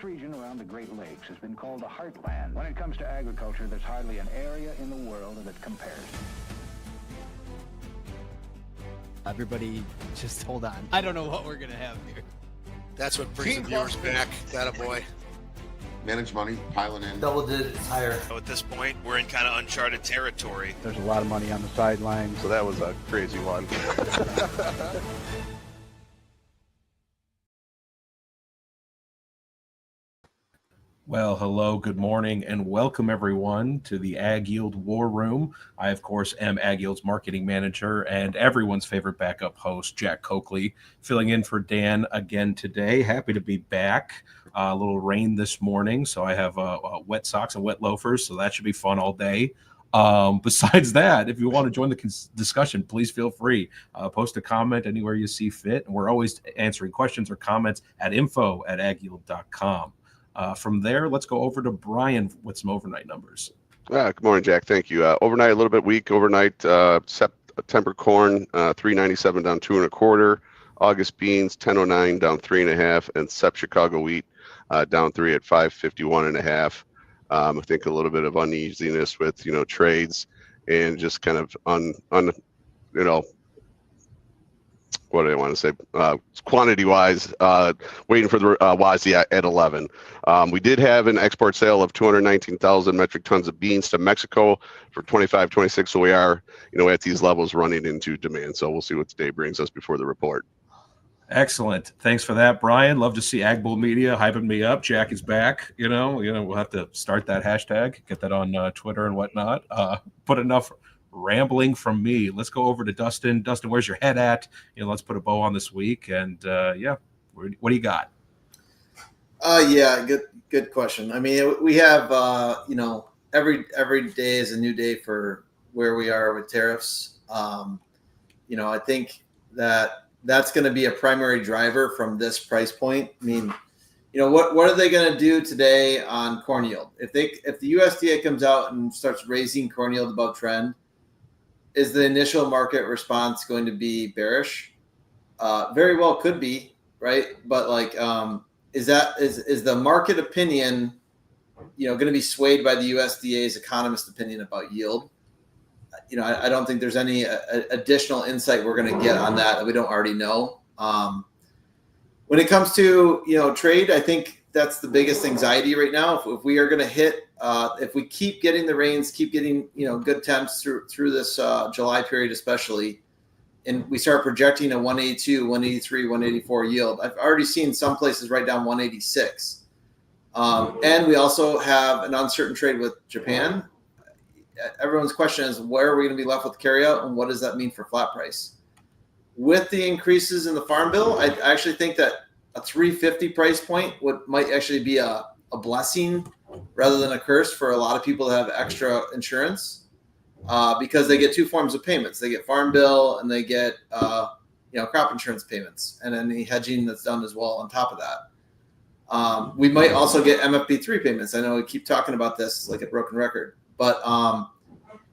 This region around the Great Lakes has been called the heartland. When it comes to agriculture, there's hardly an area in the world that compares. Everybody, just hold on. I don't know what we're going to have here. That's what brings the viewers back. That a boy. Manage money, piling in. Double digits higher. So at this point, we're in kind of uncharted territory. There's a lot of money on the sidelines. So that was a crazy one. Well, hello, good morning, and welcome everyone to the AgYield War Room. I, of course, am AgYield's marketing manager and everyone's favorite backup host, Jack Coakley, filling in for Dan again today. Happy to be back. A little rain this morning, so I have wet socks and wet loafers, so that should be fun all day. Besides that, if you want to join the discussion, please feel free. Post a comment anywhere you see fit, and we're always answering questions or comments at info@agyield.com. From there, let's go over to Brian with some overnight numbers. Good morning, Jack. Thank you. Overnight, a little bit weak. Overnight, September corn, 397 down 2 1/4. August beans, 1009 down 3 1/2, and Sep Chicago wheat down 3 at 551 1/2. I think a little bit of uneasiness with trades and just kind of what do I want to say? Quantity-wise, waiting for the WASDE at 11. We did have an export sale of 219,000 metric tons of beans to Mexico for 25-26. So we are, at these levels running into demand. So we'll see what today brings us before the report. Excellent. Thanks for that, Brian. Love to see AgBull Media hyping me up. Jack is back. We'll have to start that hashtag, get that on Twitter and whatnot. Put enough rambling from me. Let's go over to Dustin. Dustin, where's your head at? Let's put a bow on this week. And what do you got? Good question. I mean, we have every day is a new day for where we are with tariffs. I think that's going to be a primary driver from this price point. I mean, what are they going to do today on corn yield? If the USDA comes out and starts raising corn yield above trend, is the initial market response going to be bearish? Very well could be, right? But is the market opinion, going to be swayed by the USDA's economist opinion about yield? I don't think there's any additional insight we're going to get on that we don't already know. When it comes to trade, I think that's the biggest anxiety right now. If we are going to hit, if we keep getting the rains, keep getting good temps through this July period especially, and we start projecting a 182, 183, 184 yield. I've already seen some places write down 186. And we also have an uncertain trade with Japan. Everyone's question is, where are we going to be left with carryout, and what does that mean for flat price? With the increases in the farm bill, I actually think that a 350 price point might actually be a blessing rather than a curse for a lot of people to have extra insurance, because they get two forms of payments. They get farm bill and they get crop insurance payments, and then the hedging that's done as well on top of that. We might also get MFP3 payments. I know we keep talking about this like a broken record, but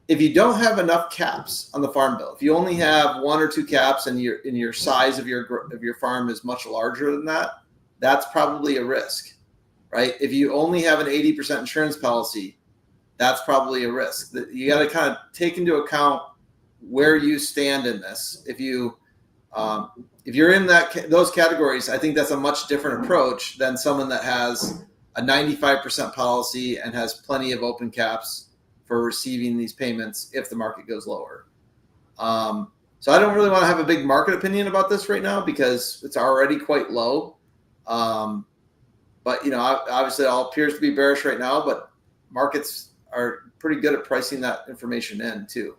if you don't have enough caps on the farm bill, if you only have one or two caps and your size of your farm is much larger than that, that's probably a risk, right? If you only have an 80% insurance policy, that's probably a risk. You got to kind of take into account where you stand in this. If you're in those categories, I think that's a much different approach than someone that has a 95% policy and has plenty of open caps for receiving these payments if the market goes lower. So I don't really want to have a big market opinion about this right now because it's already quite low. But obviously it all appears to be bearish right now, but markets are pretty good at pricing that information in too.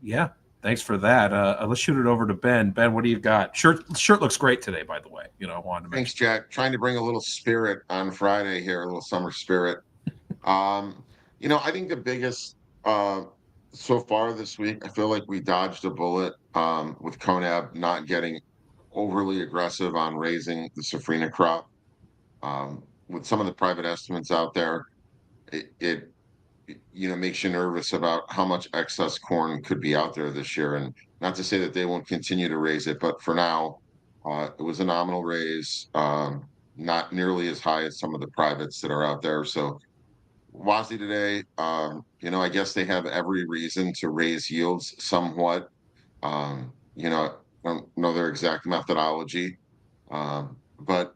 Yeah, thanks for that. Let's shoot it over to Ben. Ben, what do you got? Shirt looks great today, by the way. I wanted to mention. Thanks, Jack. Trying to bring a little spirit on Friday here, a little summer spirit. I think the biggest so far this week, I feel like we dodged a bullet with CONAB not getting overly aggressive on raising the safrinha crop. With some of the private estimates out there, it makes you nervous about how much excess corn could be out there this year. And not to say that they won't continue to raise it, but for now, it was a nominal raise. not nearly as high as some of the privates that are out there. So WASDE today, I guess they have every reason to raise yields somewhat. I don't know their exact methodology, but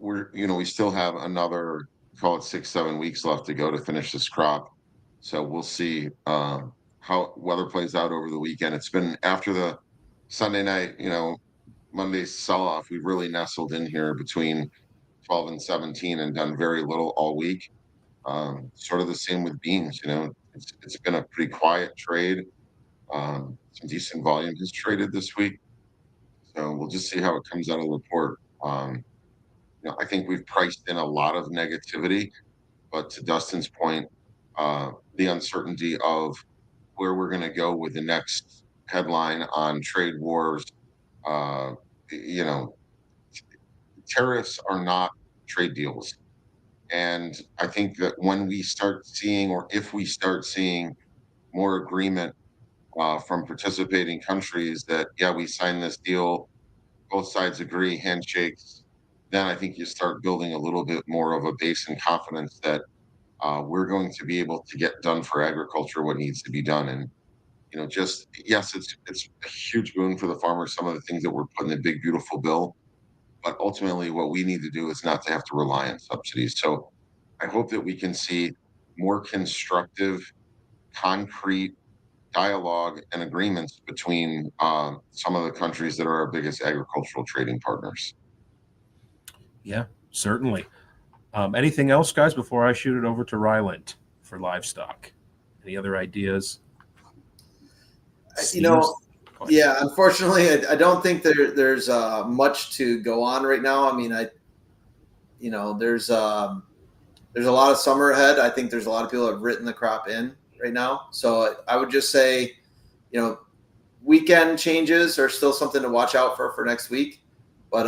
we still have another, call it 6-7 weeks left to go to finish this crop. So we'll see how weather plays out over the weekend. It's been after the Sunday night, Monday sell-off. We've really nestled in here between 12 and 17 and done very little all week. Sort of the same with beans. It's been a pretty quiet trade. Some decent volume has traded this week. So we'll just see how it comes out of the report. I think we've priced in a lot of negativity, but to Dustin's point, the uncertainty of where we're going to go with the next headline on trade wars, tariffs are not trade deals. And I think that when we start seeing, or if we start seeing more agreement from participating countries that, yeah, we signed this deal, both sides agree, handshakes, then I think you start building a little bit more of a base and confidence that we're going to be able to get done for agriculture what needs to be done. And, yes, it's a huge boon for the farmers, some of the things that we're putting in the big, beautiful bill. But ultimately, what we need to do is not to have to rely on subsidies. So I hope that we can see more constructive, concrete dialogue and agreements between some of the countries that are our biggest agricultural trading partners. Yeah, certainly. Anything else, guys, before I shoot it over to Ryland for livestock? Any other ideas? Yeah, unfortunately, I don't think there's much to go on right now. I mean, there's a lot of summer ahead. I think there's a lot of people that have written the crop in right now. So I would just say, weekend changes are still something to watch out for next week. But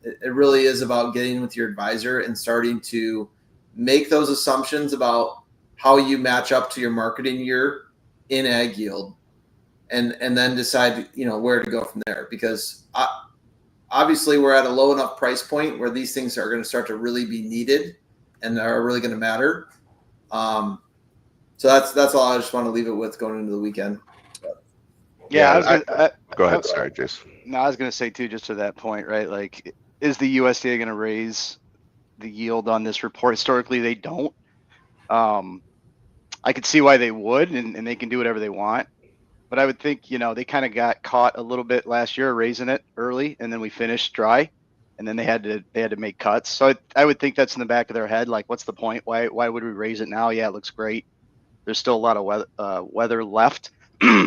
it really is about getting with your advisor and starting to make those assumptions about how you match up to your marketing year in AgYield. And then decide, where to go from there, because obviously we're at a low enough price point where these things are going to start to really be needed and are really going to matter. So that's all I just want to leave it with going into the weekend. Yeah, go ahead. Sorry, Jason. No, I was going to say too, just to that point, right? Like, is the USDA going to raise the yield on this report? Historically, they don't. I could see why they would, and they can do whatever they want. But I would think, they kind of got caught a little bit last year raising it early, and then we finished dry, and then they had to make cuts. So I would think that's in the back of their head. Like, what's the point? Why would we raise it now? Yeah, it looks great. There's still a lot of weather left,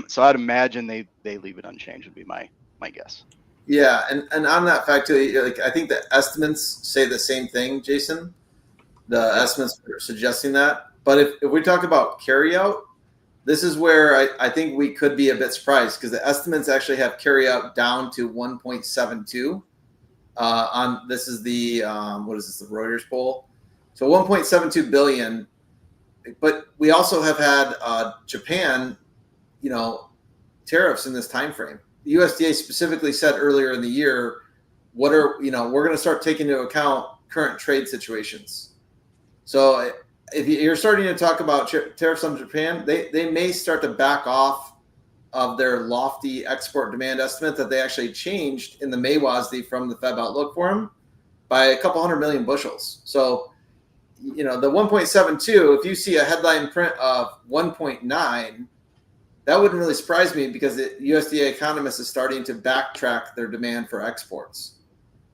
so I'd imagine they leave it unchanged would be my guess. Yeah, and on that fact too, I think the estimates say the same thing, Jason. The estimates are suggesting that. But if we talk about carryout, this is where I think we could be a bit surprised, because the estimates actually have carryout down to 1.72. This is the the Reuters poll. So 1.72 billion. But we also have had Japan, tariffs in this time frame. The USDA specifically said earlier in the year, we're going to start taking into account current trade situations. So if you're starting to talk about tariffs on Japan, they may start to back off of their lofty export demand estimate that they actually changed in the May WASDE from the Feb Outlook Forum by a couple 100 million bushels. So, the 1.72, if you see a headline print of 1.9, that wouldn't really surprise me, because the USDA economist is starting to backtrack their demand for exports.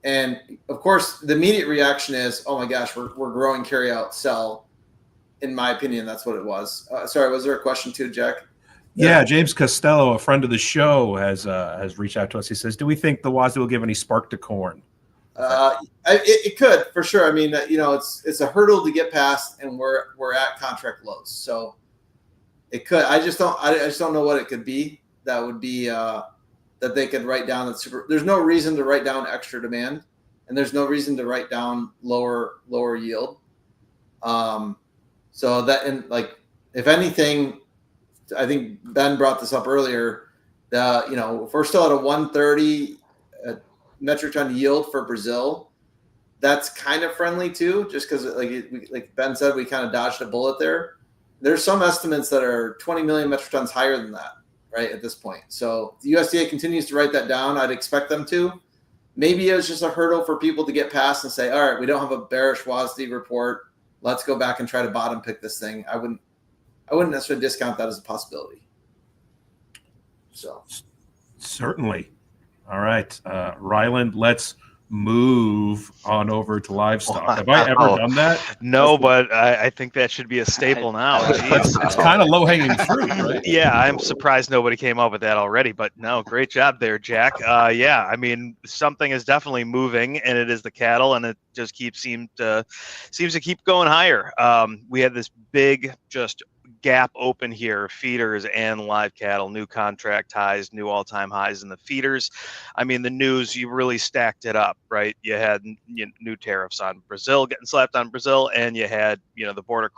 And of course, the immediate reaction is, oh my gosh, we're growing carryout sell. In my opinion, that's what it was. Sorry, was there a question too, Jack? Yeah, James Costello, a friend of the show, has reached out to us. He says, do we think the WASDE will give any spark to corn? It could, for sure. I mean, it's a hurdle to get past, and we're at contract lows. So it could. I just don't know what it could be. That would be that they could write down. There's no reason to write down extra demand, and there's no reason to write down lower yield. So that, and if anything, I think Ben brought this up earlier. If we're still at a 130 metric ton yield for Brazil, that's kind of friendly too, just because like Ben said, we kind of dodged a bullet there. There's some estimates that are 20 million metric tons higher than that, right, at this point. So the USDA continues to write that down. I'd expect them to. Maybe it was just a hurdle for people to get past and say, all right, we don't have a bearish WASDE report. Let's go back and try to bottom pick this thing. I wouldn't necessarily discount that as a possibility. So certainly. All right, Ryland, let's move on over to livestock. Wow. Have I ever done that? No, but I think that should be a staple now. It's kind of low-hanging fruit, right? Yeah, I'm surprised nobody came up with that already, but no, great job there, Jack. Yeah, I mean, something is definitely moving, and it is the cattle, and it just seems to keep going higher. We had this big just gap open here, feeders and live cattle, new contract highs, new all-time highs in the feeders. I mean, the news, you really stacked it up, right? You had new tariffs on Brazil getting slapped on Brazil, and you had, the border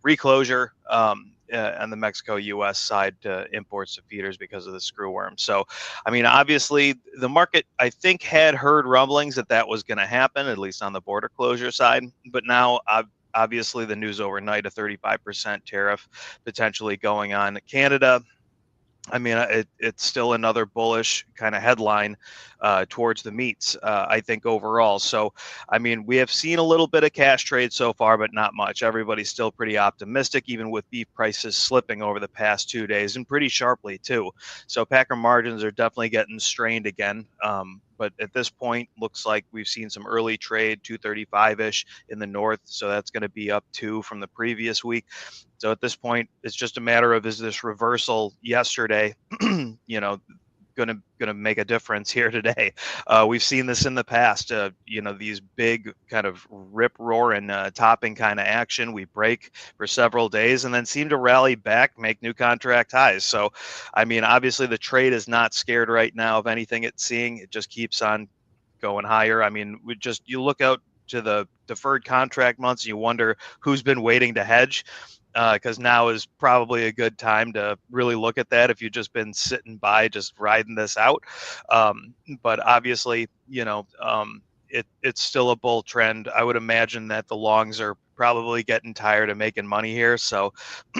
reclosure on the Mexico-U.S. side to imports to feeders because of the screw worm. So, I mean, obviously the market, I think, had heard rumblings that was going to happen, at least on the border closure side. But now, obviously, the news overnight, a 35% tariff potentially going on Canada. I mean, it's still another bullish kind of headline towards the meats, I think, overall. So, I mean, we have seen a little bit of cash trade so far, but not much. Everybody's still pretty optimistic, even with beef prices slipping over the past 2 days and pretty sharply, too. So packer margins are definitely getting strained again. But at this point, looks like we've seen some early trade, 235-ish in the north. So that's going to be up 2 from the previous week. So at this point, it's just a matter of, is this reversal yesterday, going to make a difference here today? We've seen this in the past, these big kind of rip-roaring topping kind of action. We break for several days and then seem to rally back, make new contract highs. So, I mean, obviously the trade is not scared right now of anything it's seeing. It just keeps on going higher. I mean, you look out to the deferred contract months and you wonder who's been waiting to hedge. Because now is probably a good time to really look at that if you've just been sitting by, just riding this out. But obviously, it's still a bull trend. I would imagine that the longs are probably getting tired of making money here. So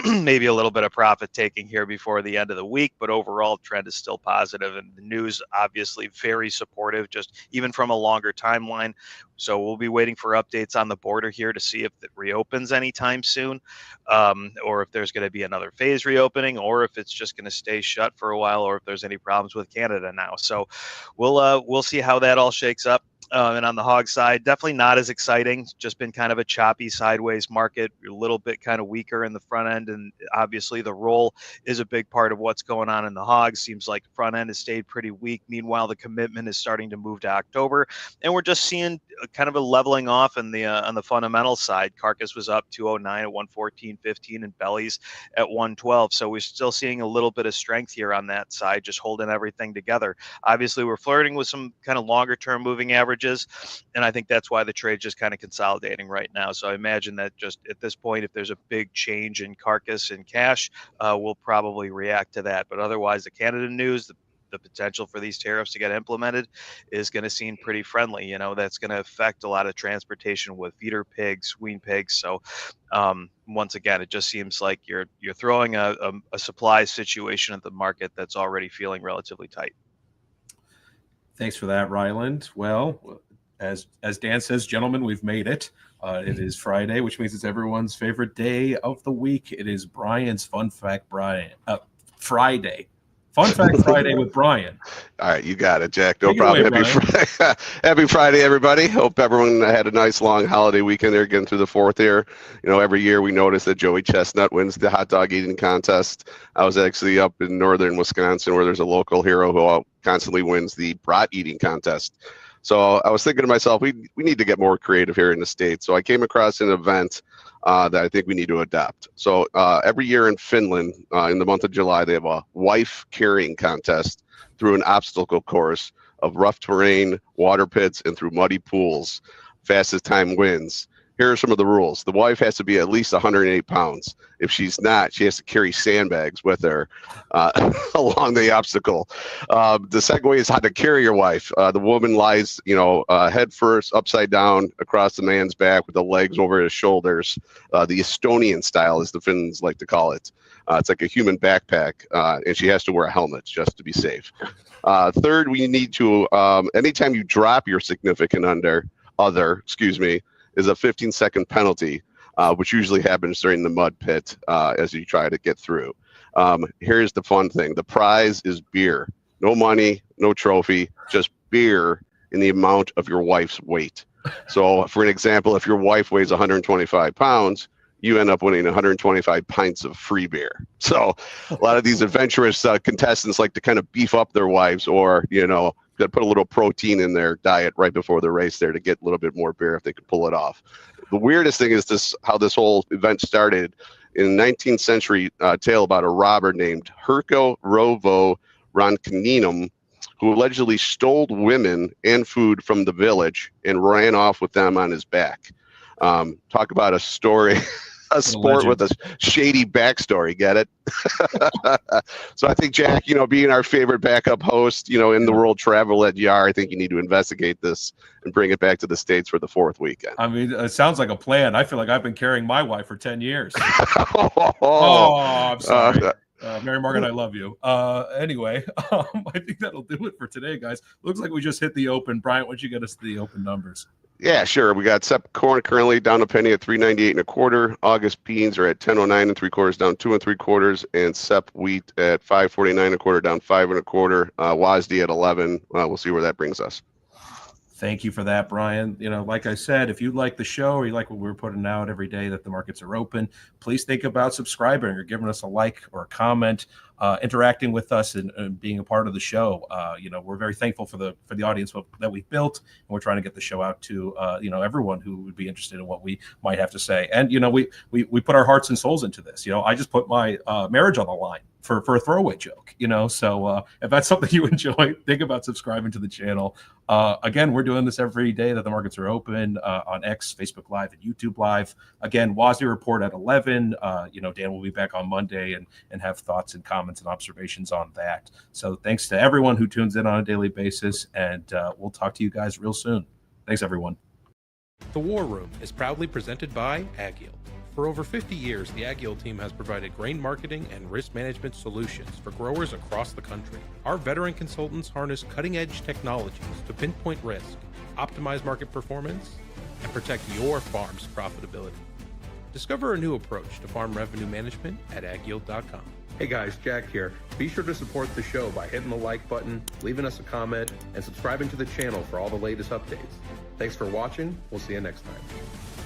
maybe a little bit of profit taking here before the end of the week, but overall trend is still positive, and the news obviously very supportive, just even from a longer timeline. So we'll be waiting for updates on the border here to see if it reopens anytime soon, or if there's going to be another phase reopening, or if it's just going to stay shut for a while, or if there's any problems with Canada now. So we'll see how that all shakes up. And on the hog side, definitely not as exciting. Just been kind of a choppy sideways market, a little bit kind of weaker in the front end. And obviously the roll is a big part of what's going on in the hogs. Seems like the front end has stayed pretty weak. Meanwhile, the commitment is starting to move to October. And we're just seeing kind of a leveling off on the fundamental side. Carcass was up 209 at 114.15 and bellies at 112. So we're still seeing a little bit of strength here on that side, just holding everything together. Obviously, we're flirting with some kind of longer term moving averages. And I think that's why the trade's just kind of consolidating right now. So I imagine that just at this point, if there's a big change in carcass and cash, we'll probably react to that. But otherwise, the Canada news, the potential for these tariffs to get implemented is going to seem pretty friendly. That's going to affect a lot of transportation with feeder pigs, wean pigs. So once again, it just seems like you're throwing a supply situation at the market that's already feeling relatively tight. Thanks for that, Ryland. Well, as Dan says, gentlemen, we've made it. It is Friday, which means it's everyone's favorite day of the week. It is Brian's Fun Fact Friday. Fun Fact Friday with Brian. All right, you got it, Jack. No problem. Happy Friday, everybody. Hope everyone had a nice long holiday weekend there, getting through the fourth here. Every year we notice that Joey Chestnut wins the hot dog eating contest. I was actually up in northern Wisconsin where there's a local hero who constantly wins the brat eating contest. So I was thinking to myself, we need to get more creative here in the States. So I came across an event that I think we need to adapt. So every year in Finland, in the month of July, they have a wife carrying contest through an obstacle course of rough terrain, water pits, and through muddy pools. Fastest time wins. Here are some of the rules. The wife has to be at least 108 pounds. If she's not, she has to carry sandbags with her along the obstacle. The second way is how to carry your wife. The woman lies, head first, upside down, across the man's back with the legs over his shoulders. The Estonian style, as the Finns like to call it. It's like a human backpack, and she has to wear a helmet just to be safe. Third, we need to, anytime you drop your significant other, is a 15-second penalty, which usually happens during the mud pit as you try to get through. Here's the fun thing. The prize is beer. No money, no trophy, just beer in the amount of your wife's weight. So for an example, if your wife weighs 125 pounds, you end up winning 125 pints of free beer. So a lot of these adventurous contestants like to kind of beef up their wives, or, put a little protein in their diet right before the race there to get a little bit more beer if they could pull it off. The weirdest thing is how this whole event started in 19th century tale about a robber named Herco Rovo Roncaninum, who allegedly stole women and food from the village and ran off with them on his back. Talk about a story, a sport with a shady backstory. Get it? So I think, Jack, being our favorite backup host, in the world travel that you are, I think you need to investigate this and bring it back to the States for the 4th weekend. I mean, it sounds like a plan. I feel like I've been carrying my wife for 10 years. I'm sorry. Mary Margaret, I love you. Anyway, I think that'll do it for today, guys. Looks like we just hit the open. Bryant, why don't you get us the open numbers? Yeah, sure. We got Sep corn currently down a penny at 3.98 1/4. August beans are at 10.09 3/4, down 2 3/4, and Sep wheat at 5.49 1/4, down 5 1/4. WASDE at 11. We'll see where that brings us. Thank you for that, Brian. Like I said, if you like the show or you like what we're putting out every day that the markets are open, please think about subscribing or giving us a like or a comment, interacting with us and being a part of the show. We're very thankful for the audience that we've built, and we're trying to get the show out to everyone who would be interested in what we might have to say. And we put our hearts and souls into this. I just put my marriage on the line for a throwaway joke. So if that's something you enjoy, think about subscribing to the channel. Again, we're doing this every day that the markets are open on X, Facebook Live, and YouTube Live. Again, WASDE report at 11. Dan will be back on Monday and have thoughts and comments and observations on that. So thanks to everyone who tunes in on a daily basis, and we'll talk to you guys real soon. Thanks, everyone. The War Room is proudly presented by AgYield. For over 50 years, the AgYield team has provided grain marketing and risk management solutions for growers across the country. Our veteran consultants harness cutting-edge technologies to pinpoint risk, optimize market performance, and protect your farm's profitability. Discover a new approach to farm revenue management at agyield.com. Hey guys, Jack here. Be sure to support the show by hitting the like button, leaving us a comment, and subscribing to the channel for all the latest updates. Thanks for watching. We'll see you next time.